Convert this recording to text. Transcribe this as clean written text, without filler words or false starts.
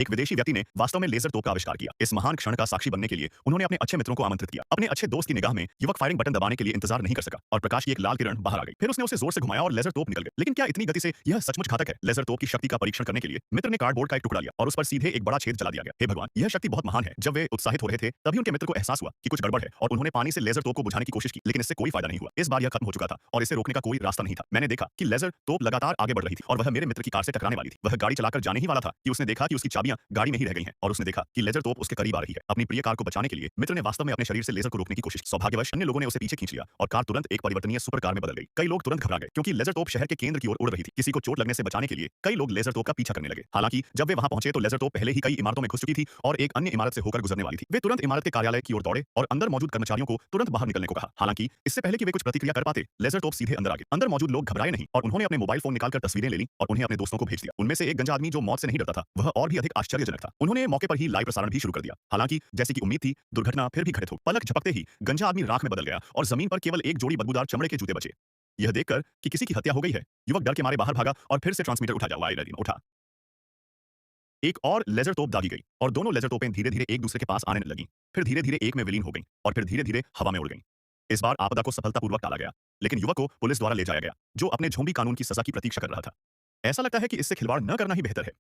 एक विदेशी व्यक्ति ने वास्तव में लेजर तोप का आविष्कार किया। इस महान क्षण का साक्षी बनने के लिए उन्होंने अपने अच्छे मित्रों को आमंत्रित किया। अपने अच्छे दोस्त की निगाह में युवक फायरिंग बटन दबाने के लिए इंतजार नहीं कर सका और प्रकाश की एक लाल किरण बाहर आ गई। फिर उसने उसे जोर से घुमाया और लेजर तोप निकल गई। लेकिन क्या इतनी गति से यह सचमुच घातक है? लेजर तोप की शक्ति का परीक्षण करने के लिए मित्र ने कार्डबोर्ड का एक टुकड़ा लिया और उस पर सीधे एक बड़ा छेद जला दिया गया। हे भगवान, यह शक्ति बहुत महान है। जब वे उत्साहित हो रहे थे तभी उनके मित्र को एहसास हुआ कि कुछ गड़बड़ है और उन्होंने पानी से लेजर तोप को बुझाने की कोशिश की, लेकिन इससे कोई फायदा नहीं हुआ। इस बार यह खत्म हो चुका था और इसे रोकने का कोई रास्ता नहीं था। मैंने देखा कि लेजर तोप लगातार आगे बढ़ रही थी और वह मेरे मित्र की कार से टकराने वाली थी। वह गाड़ी चलाकर जाने ही वाला था कि उसने देखा कि उसकी चाबियां गाड़ी में ही रह गई हैं और उसने देखा कि लेजर तोप उसके करीब आ रही है। अपनी प्रिय कार को बचाने के लिए मित्र ने वास्तव में अपने शरीर से लेजर को रोकने की कोशिश की। सौभाग्यवश अन्य लोगों ने उसे पीछे खींच लिया और कार तुरंत एक परिवर्तनीय सुपर कार में बदल गई। कई लोग तुरंत घबरा गए क्योंकि लेजर तोप शहर के केंद्र की ओर उड़ रही थी। किसी को चोट लगने से बचाने के लिए कई लोग लेजर तोप का पीछा करने लगे। हालांकि जब वे वहां पहुंचे तो लेजर तोप पहले ही कई इमारतों में घुस चुकी थी और एक अन्य इमारत से होकर गुजरने वाली थी। वे तुरंत इमारत के कार्यालय की ओर दौड़े और अंदर मौजूद कर्मचारियों को तुरंत बाहर निकलने को कहा। हालांकि इससे पहले कि वे कुछ प्रतिक्रिया कर पाते, लेजर तोप सीधे अंदर आ गई। अंदर मौजूद लोग घबराए नहीं और उन्होंने अपने मोबाइल फोन निकालकर तस्वीरें ले ली और उन्हें अपने दोस्तों को भेज दिया। उनमें से एक गंजा आदमी जो मौत से नहीं डरता था, वह और भी अधिक आश्चर्यजनक था। उन्होंने मौके पर ही लाइव प्रसारण भी शुरू कर दिया। हालांकि जैसी की उम्मीद थी, दुर्घटना फिर भी घटित हो। पलक झपकते ही गंजा आदमी राख में बदल गया और जमीन पर केवल एक जोड़ी बदबूदार चमड़े के जूते बचे। यह देखकर कि किसी की हत्या हो गई है, युवक डर के मारे बाहर भागा और फिर से ट्रांसमीटर उठा उठा। एक और लेजर तोप दागी गई और दोनों लेजर तोपें धीरे-धीरे एक दूसरे के पास आने लगीं। फिर धीरे-धीरे एक में विलीन हो गईं और फिर धीरे-धीरे हवा में उड़ गईं। इस बार आपदा को सफलतापूर्वक टाला गया, लेकिन युवक को पुलिस द्वारा ले जाया गया, जो अपने झोंबी कानून की सजा की प्रतीक्षा कर रहा था। ऐसा लगता है कि इससे खिलवाड़ न करना ही बेहतर है।